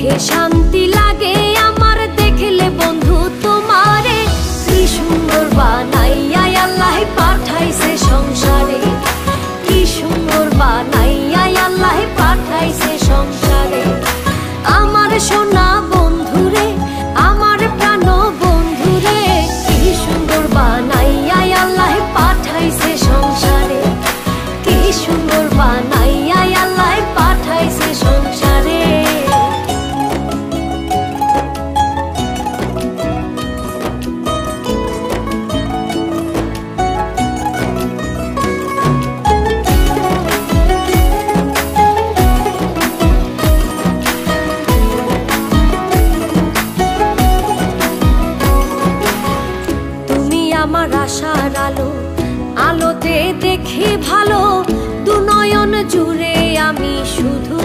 দেখে শান্তি লাগে আমার, দেখলে বন্ধু তোমারে। কি সুন্দর বানাইয়া আল্লাহ পাঠাইছে সংসারে, কি সুন্দর বানাইয়া আল্লাহ পাঠাইছে সংসারে। আমার সোনা বন্ধুরে, আমার প্রাণ বন্ধুরে, কি সুন্দর বানাইয়া আল্লাহ পাঠাইছে সংসারে, কি সুন্দর বানাইয়া আল্লাহ পাঠাইছে সংসারে। আমার আশার আলো, আলোতে দেখি ভালো, দু নয়ন জুড়ে আমি শুধু